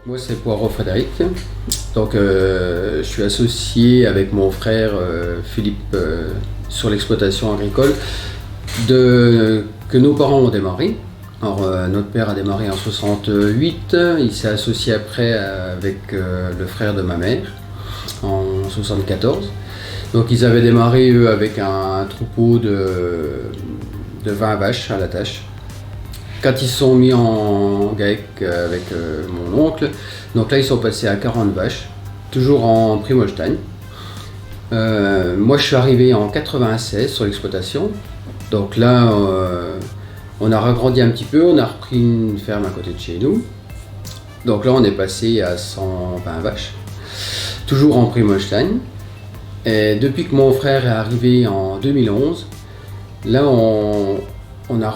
Moi, c'est Poirot Frédéric. Donc, je suis associé avec mon frère Philippe sur l'exploitation agricole que nos parents ont démarré. Alors, notre père a démarré en 68, il s'est associé après avec le frère de ma mère en 74. Donc, ils avaient démarré eux avec un troupeau de 20 vaches à la tâche. Quand ils se sont mis en GAEC avec mon oncle, donc là ils sont passés à 40 vaches, toujours en Primolstein. Moi je suis arrivé en 96 sur l'exploitation, donc là on a agrandi un petit peu, on a repris une ferme à côté de chez nous. Donc là on est passé à 120 vaches, toujours en Primolstein. Et depuis que mon frère est arrivé en 2011, là on a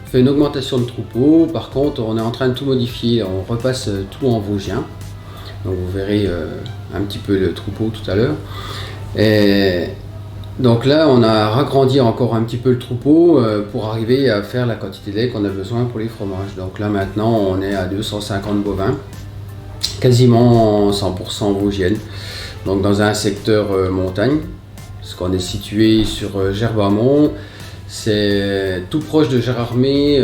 fait une augmentation de troupeau. Par contre, on est en train de tout modifier, on repasse tout en Vosgien. Donc vous verrez un petit peu le troupeau tout à l'heure. Et donc là, on a agrandi encore un petit peu le troupeau pour arriver à faire la quantité de lait qu'on a besoin pour les fromages. Donc là maintenant, on est à 250 bovins, quasiment 100% vosgienne. Donc dans un secteur montagne, parce qu'on est situé sur Gerbamont. C'est tout proche de Gérardmer,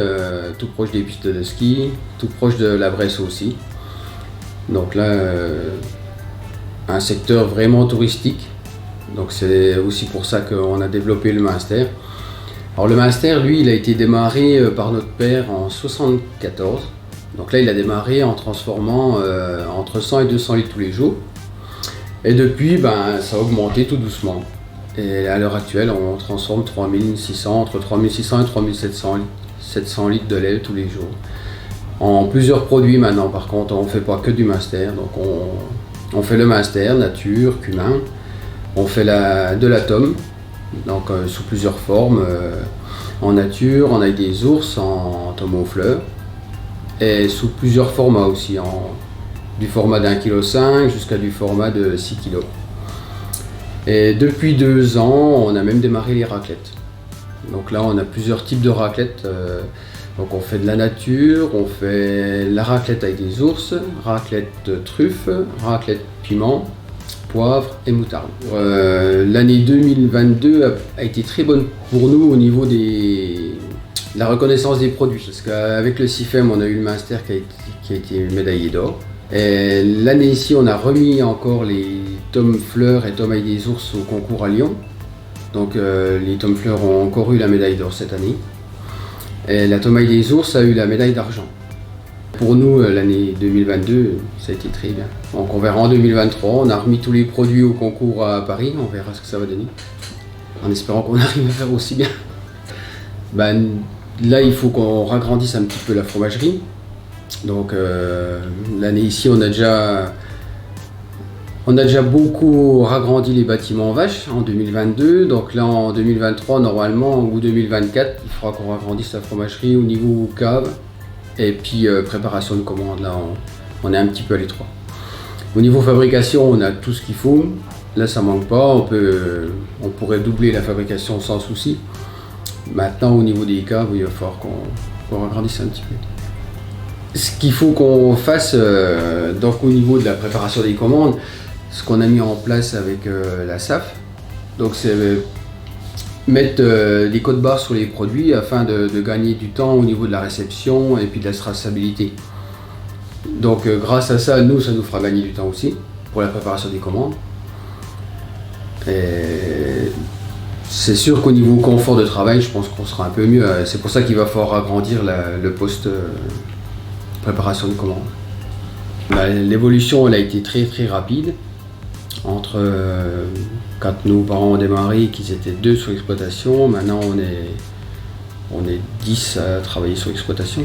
tout proche des pistes de ski, tout proche de la Bresse aussi. Donc là, un secteur vraiment touristique. Donc c'est aussi pour ça qu'on a développé le Münster. Alors le Münster, lui, il a été démarré par notre père en 74. Donc là, il a démarré en transformant entre 100 et 200 litres tous les jours. Et depuis, ça a augmenté tout doucement. Et à l'heure actuelle, on transforme entre 3600 et 3700 litres de lait tous les jours. En plusieurs produits maintenant, par contre, on ne fait pas que du Münster. Donc on fait le Münster, nature, cumin. On fait de la tome, donc sous plusieurs formes. En nature, on a des ours, en tome aux fleurs. Et sous plusieurs formats aussi, du format d'1,5 kg jusqu'à du format de 6 kg. Et depuis 2 ans, on a même démarré les raclettes. Donc là, on a plusieurs types de raclettes. Donc on fait de la nature, on fait la raclette avec des ours, raclette truffe, raclette piment, poivre et moutarde. L'année 2022 a été très bonne pour nous au niveau de la reconnaissance des produits. Parce qu'avec le CIFEM, on a eu le Münster qui a été médaillé d'or. Et l'année ici, on a remis encore les tomes fleurs et tomes avec des ours au concours à Lyon. Donc les tomes fleurs ont encore eu la médaille d'or cette année. Et la tome avec des ours a eu la médaille d'argent. Pour nous, l'année 2022, ça a été très bien. Donc on verra en 2023, on a remis tous les produits au concours à Paris, on verra ce que ça va donner. En espérant qu'on arrive à faire aussi bien. Là, il faut qu'on ragrandisse un petit peu la fromagerie. Donc l'année ici, on a déjà beaucoup ragrandi les bâtiments vaches en 2022. Donc là en 2023 normalement ou 2024, il faudra qu'on ragrandisse la fromagerie au niveau cave et puis préparation de commande. Là on est un petit peu à l'étroit. Au niveau fabrication, on a tout ce qu'il faut. Là ça manque pas, on pourrait doubler la fabrication sans souci. Maintenant au niveau des caves, il va falloir qu'on ragrandisse un petit peu. Ce qu'il faut qu'on fasse donc au niveau de la préparation des commandes, ce qu'on a mis en place avec la SAF, donc c'est mettre des codes barres sur les produits afin de gagner du temps au niveau de la réception et puis de la traçabilité. Donc grâce à ça, ça nous fera gagner du temps aussi pour la préparation des commandes. Et c'est sûr qu'au niveau confort de travail, je pense qu'on sera un peu mieux. C'est pour ça qu'il va falloir agrandir le poste préparation de commande. L'évolution elle a été très très rapide. Entre quand nos parents ont démarré, qu'ils étaient 2 sur l'exploitation, maintenant on est 10 à travailler sur l'exploitation.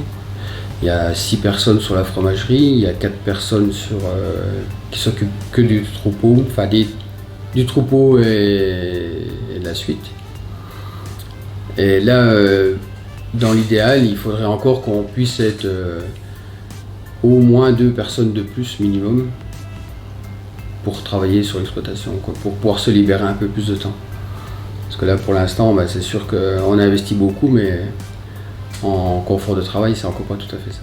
Il y a 6 personnes sur la fromagerie, il y a 4 personnes qui s'occupent que du troupeau, enfin du troupeau et de la suite. Et là, dans l'idéal, il faudrait encore qu'on puisse être au moins 2 personnes de plus minimum pour travailler sur l'exploitation, pour pouvoir se libérer un peu plus de temps. Parce que là pour l'instant, c'est sûr qu'on a investi beaucoup, mais en confort de travail, c'est encore pas tout à fait ça.